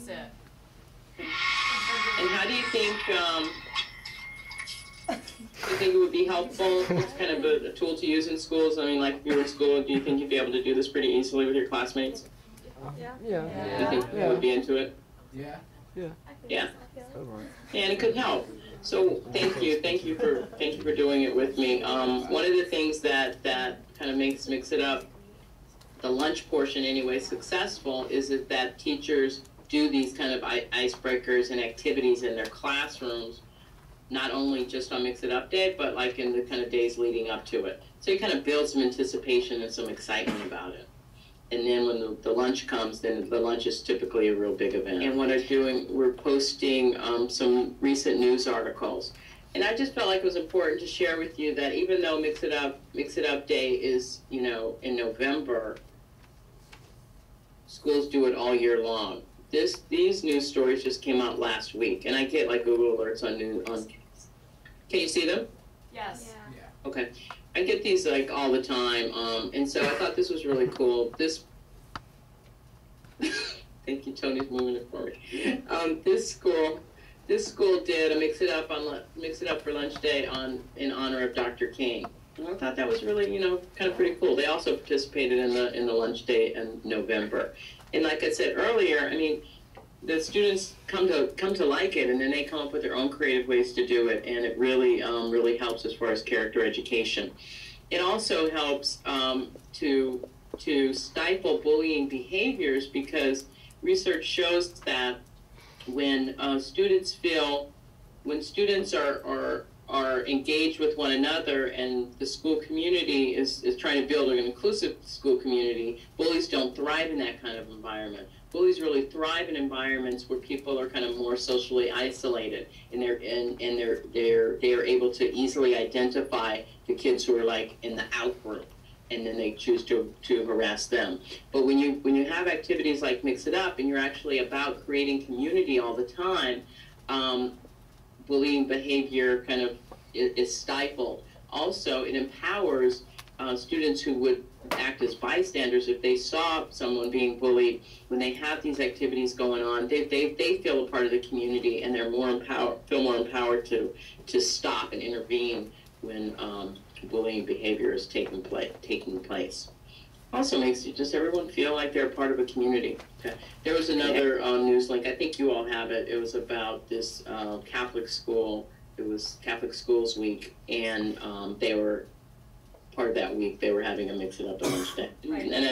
use it. And how do you think, do you think it would be helpful? It's kind of a tool to use in schools. I mean, like if you were in school, do you think you'd be able to do this pretty easily with your classmates? Yeah. Do you think you would be into it? Yeah. Yeah. Yeah. And it could help. So thank you for doing it with me. One of the things that kind of makes Mix It Up, the lunch portion anyway, successful is that teachers do these kind of icebreakers and activities in their classrooms, not only just on Mix It Up Day, but like in the kind of days leading up to it. So you kind of build some anticipation and some excitement about it. And then when the lunch comes, then the lunch is typically a real big event. And what I'm doing, we're posting some recent news articles. And I just felt like it was important to share with you that even though Mix It Up Day is, you know, in November, schools do it all year long. These news stories just came out last week, and I get like Google alerts on can you see them? Yes. Yeah. Okay. I get these like all the time, and so I thought this was really cool. This, thank you, Tony's moving it for me. This school did a Mix It Up for Lunch Day in honor of Dr. King. And I thought that was really, you know, kind of pretty cool. They also participated in the lunch day in November. And like I said earlier, I mean, the students come to like it, and then they come up with their own creative ways to do it, and it really really helps as far as character education. It also helps to stifle bullying behaviors, because research shows that when students are engaged with one another, and the school community is trying to build an inclusive school community, bullies don't thrive in that kind of environment. Bullies really thrive in environments where people are kind of more socially isolated, and they're able to easily identify the kids who are like in the out group, and then they choose to harass them. But when you have activities like Mix It Up, and you're actually about creating community all the time, bullying behavior kind of is stifled. Also, it empowers students who would act as bystanders if they saw someone being bullied. When they have these activities going on, they feel a part of the community, and they're feel more empowered to stop and intervene when bullying behavior is taking place. Also makes just everyone feel like they're a part of a community. Okay. There was another news link, I think you all have it. It was about this Catholic school. It was Catholic Schools Week, and they were part of that week. They were having a Mix It Up lunch day, Right. And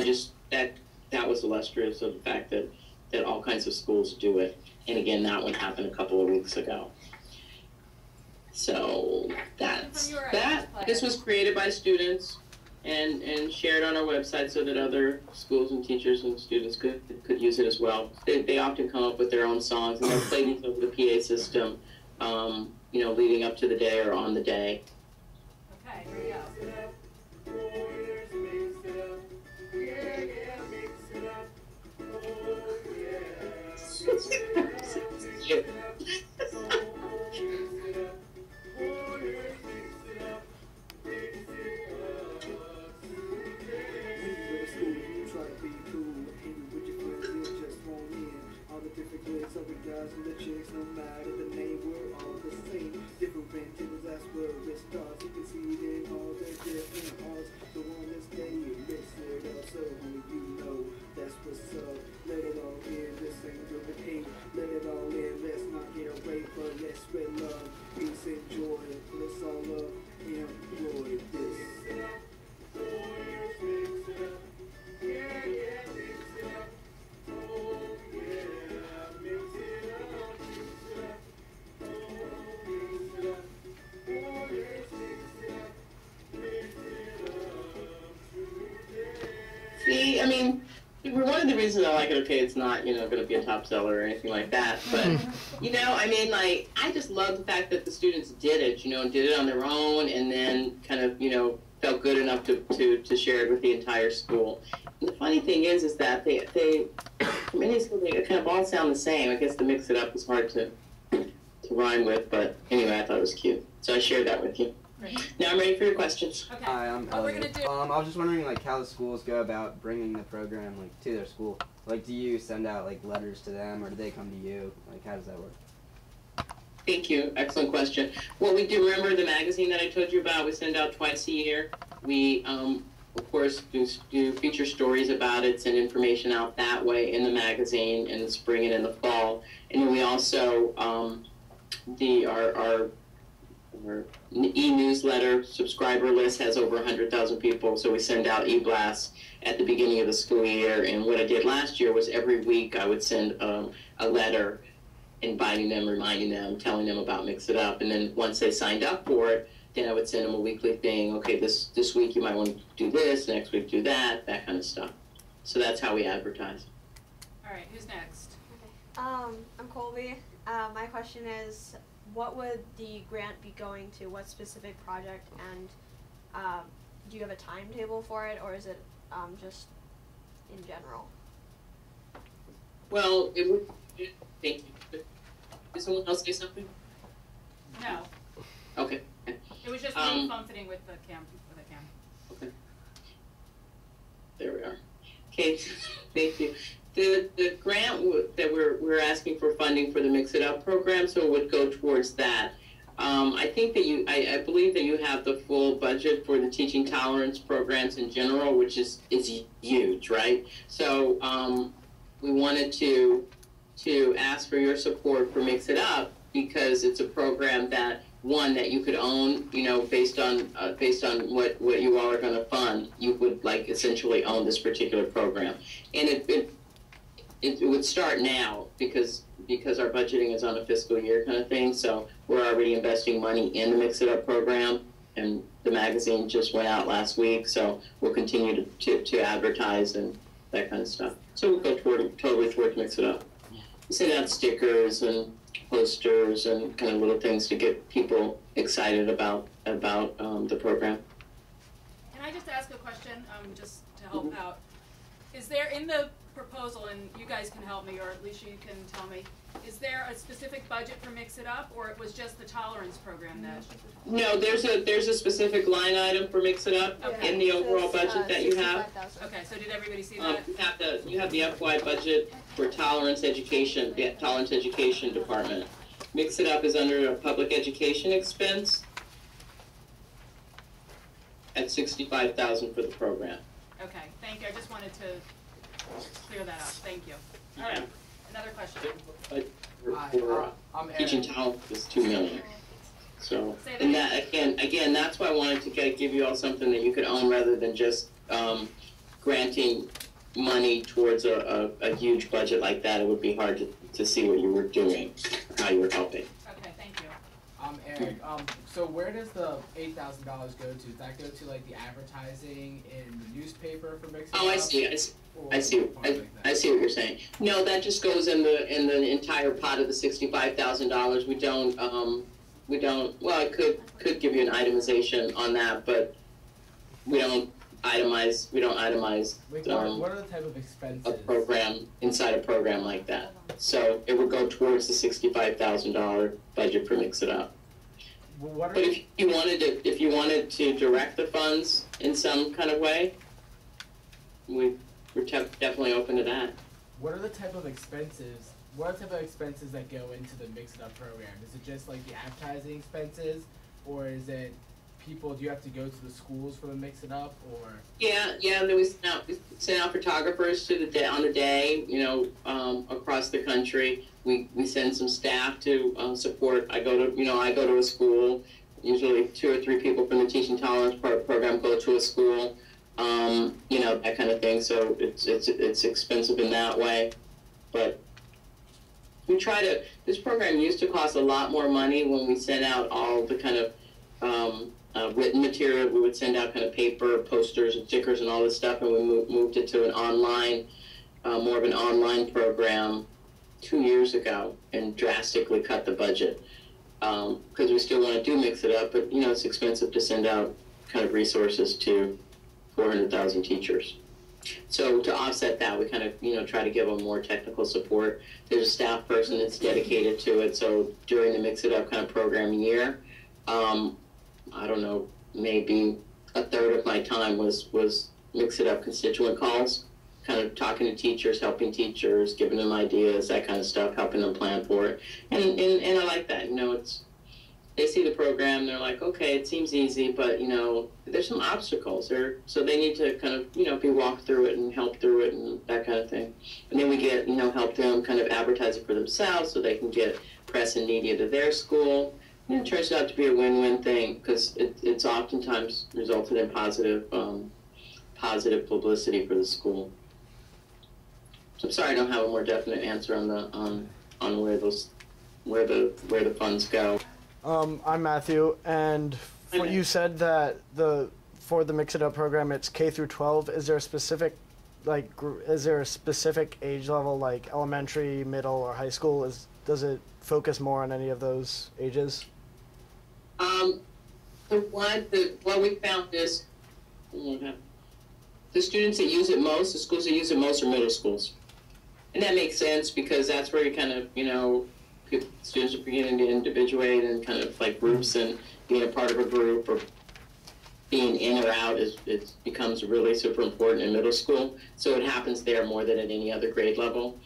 that was illustrative of the fact that all kinds of schools do it. And again, that one happened a couple of weeks ago. So that's that. This was created by students and shared on our website so that other schools and teachers and students could use it as well. They often come up with their own songs, and they'll play these over the PA system, you know, leading up to the day or on the day. Okay, here we go. Guys and the chicks, no matter the name, we're all the same. Different tables, that's where it starts. You can see it in all the different hearts. The one that's day, you mix it up, so you know that's what's up. Let it all in, this ain't good with hate. Let it all in, let's not get away, but let's spread love, peace and joy. Let's all love and enjoy this. Yeah, yeah, mix it up. Oh, yeah, mix it up. See, I mean, one of the reasons I like it, okay, it's not, you know, going to be a top seller or anything like that, but, you know, I mean, like, I just love the fact that the students did it, you know, and did it on their own, and then kind of, you know, felt good enough to share it with the entire school. And the funny thing is that they many schools, they kind of all sound the same. I guess to Mix It Up is hard to rhyme with, but anyway, I thought it was cute. So I shared that with you. Great. Now I'm ready for your questions. Okay. Hi, I'm What we're Elliot. gonna do. I was just wondering, like, how the schools go about bringing the program, like, to their school. Like, do you send out, like, letters to them, or do they come to you? Like, how does that work? Thank you. Excellent question. What we do, remember the magazine that I told you about? We send out twice a year. We, of course, do feature stories about it, send information out that way in the magazine in the spring and in the fall. And then we also, our e-newsletter subscriber list has over 100,000 people, so we send out e-blasts at the beginning of the school year. And what I did last year was every week I would send a letter inviting them, reminding them, telling them about Mix It Up. And then once they signed up for it, then I would send them a weekly thing. Okay, this week you might want to do this, next week do that kind of stuff. So that's how we advertise. All right, who's next? Okay. I'm Colby. My question is, what would the grant be going to? What specific project? And do you have a timetable for it, or is it just in general? Well, it would. Thank you. Did someone else say something? No, Okay. it was just me fumbling with the cam. Okay. There we are. Okay. Thank you. The grant that we're asking for funding for the Mix It Up program, so it would go towards that. I think that I believe that you have the full budget for the teaching tolerance programs in general, which is huge, right? So we wanted to ask for your support for Mix It Up because it's a program that that you could own, you know, based on what you all are going to fund. You would like essentially own this particular program, and it would start now because our budgeting is on a fiscal year kind of thing. So we're already investing money in the Mix It Up program, and the magazine just went out last week. So we'll continue to advertise and that kind of stuff. So we'll go totally toward Mix It Up. We send out stickers and posters and kind of little things to get people excited about the program. Can I just ask a question, just to help out? Is there in the proposal, and you guys can help me, or at least you can tell me, is there a specific budget for Mix It Up, or it was just the tolerance program that? No, there's a specific line item for Mix It Up in the overall budget that you have. Okay, so did everybody see that? You have the FY budget for tolerance education, the tolerance education department. Mix It Up is under a public education expense at $65,000 for the program. Okay, thank you. I just wanted to clear that up. Thank you. All right, another question. But for teaching tolerance is $2 million. So, Say and that that again, that's why I wanted to give you all something that you could own rather than just granting money towards a huge budget like that. It would be hard to see what you were doing, or how you were helping. Okay, thank you. Eric, so where does the $8,000 go to? Does that go to like the advertising in the newspaper for Mix It Up? Oh, I see. I see what you're saying. No, that just goes in the entire pot of the $65,000. We don't. Well, I could give you an itemization on that, but we don't itemize. Like, what are the type of expenses? A program inside a program like that. So it would go towards the $65,000 budget for Mix It Up. Well, but if you wanted to direct the funds in some kind of way, we're definitely open to that. What are the type of expenses? What are the type of expenses that go into the Mix It Up program? Is it just like the advertising expenses, or is it people? Do you have to go to the schools for the Mix It Up, or? Yeah. And then we send out photographers to on the day, you know, across the country. We send some staff to support. I go to a school. Usually 2 or 3 people from the Teaching Tolerance program go to a school. You know, that kind of thing. So it's expensive in that way, but we try to. This program used to cost a lot more money when we sent out all the kind of written material. We would send out kind of paper, posters, and stickers, and all this stuff, and we moved it to an online, more of an online program 2 years ago, and drastically cut the budget because we still want to do Mix It Up, but you know it's expensive to send out kind of resources to 400,000 teachers. So to offset that, we kind of try to give them more technical support. There's a staff person that's dedicated to it. So during the Mix It Up kind of program year, I don't know, maybe a third of my time was Mix It Up constituent calls, kind of talking to teachers, helping teachers, giving them ideas, that kind of stuff, helping them plan for it. And I like that. They see the program, they're like, okay, it seems easy, but there's some obstacles there, so they need to kind of be walked through it and helped through it and that kind of thing. And then we get help them kind of advertise it for themselves so they can get press and media to their school. And it turns out to be a win-win thing because it's oftentimes resulted in positive publicity for the school. So I'm sorry I don't have a more definite answer on the on where the funds go. I'm Matthew, and you said that for the Mix It Up program, it's K through 12. Is there a specific age level, like elementary, middle, or high school? Does it focus more on any of those ages? What we found is the students that use it most, the schools that use it most are middle schools, and that makes sense because that's where you kind of students are beginning to individuate and kind of like groups, and being a part of a group or being in or out it becomes really super important in middle school. So it happens there more than at any other grade level.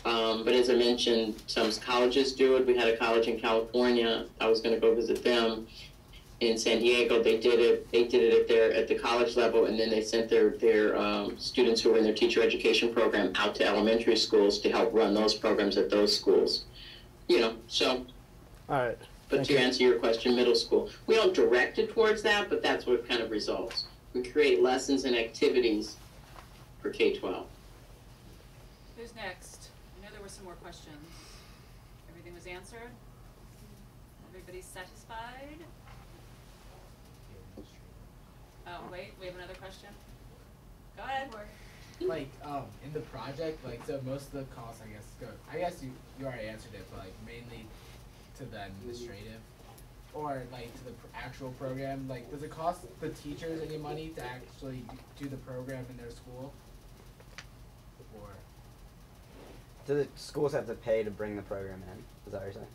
But as I mentioned, some colleges do it. We had a college in California. I was going to go visit them in San Diego. They did it at the college level, and then they sent their students who were in their teacher education program out to elementary schools to help run those programs at those schools. So. All right. But to answer your question, middle school, we don't direct it towards that, but that's what kind of results. We create lessons and activities for K-12. Who's next? I know there were some more questions. Everything was answered? Everybody's satisfied? Oh, wait, we have another question? Go ahead. Like, in the project, so most of the costs, I guess you already answered it, but mainly to the administrative or to the actual program. Does it cost the teachers any money to actually do the program in their school? Or do the schools have to pay to bring the program in? Is that what you're saying?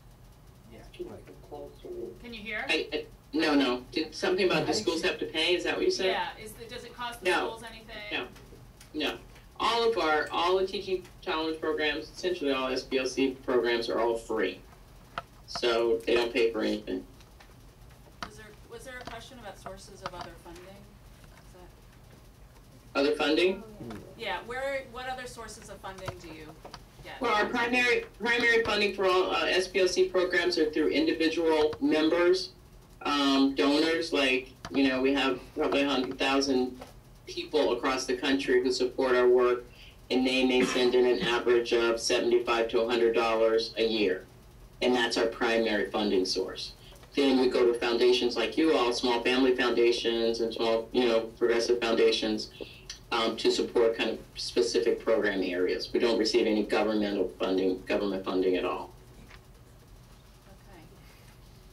yeah. Can you hear? No. Did something about the schools have to pay? Is that what you said? Yeah. Does it cost the schools anything? No. All the teaching tolerance programs, essentially all SPLC programs, are all free. So they don't pay for anything. Was there a question about sources of other funding? Other funding? Yeah. What other sources of funding do you get? Well, our primary funding for all SPLC programs are through individual members, donors. We have probably 100,000 people across the country who support our work, and they may send in an average of $75 to $100 a year, and that's our primary funding source. Then we go to foundations like you all, small family foundations and small, progressive foundations, to support kind of specific program areas. We don't receive any government funding at all. Okay.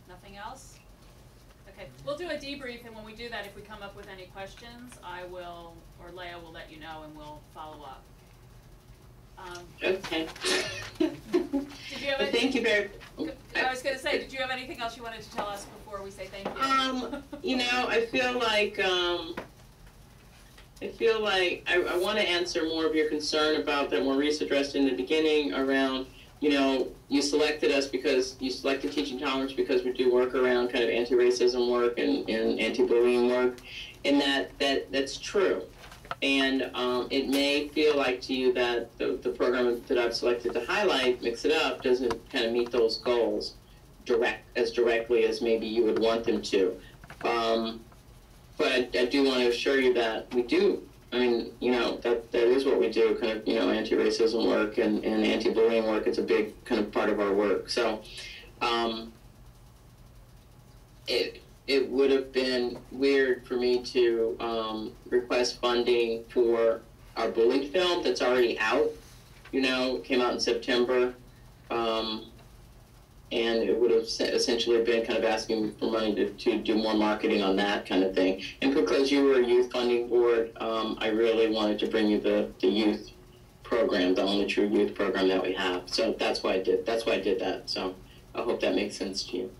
Nothing else? Okay. We'll do a debrief, and when we do that, if we come up with any questions, I will, or Leah will let you know, and we'll follow up. Okay. Did you have Thank you very much. I was going to say, did you have anything else you wanted to tell us before we say thank you? I feel like I want to answer more of your concern about that Maurice addressed in the beginning around, you selected us because you selected teaching tolerance because we do work around kind of anti-racism work and anti-bullying work, and that's true. And it may feel like to you that the program that I've selected to highlight, Mix It Up, doesn't kind of meet those goals as directly as maybe you would want them to. But I do want to assure you that we do. I mean, that is what we do, kind of, anti-racism work and anti-bullying work. It's a big kind of part of our work. So it would have been weird for me to request funding for our bullied film that's already out. It came out in September. And it would have essentially been kind of asking for money to do more marketing on that kind of thing. And because you were a youth funding board, I really wanted to bring you the youth program, the only true youth program that we have. So that's why I did that. So I hope that makes sense to you.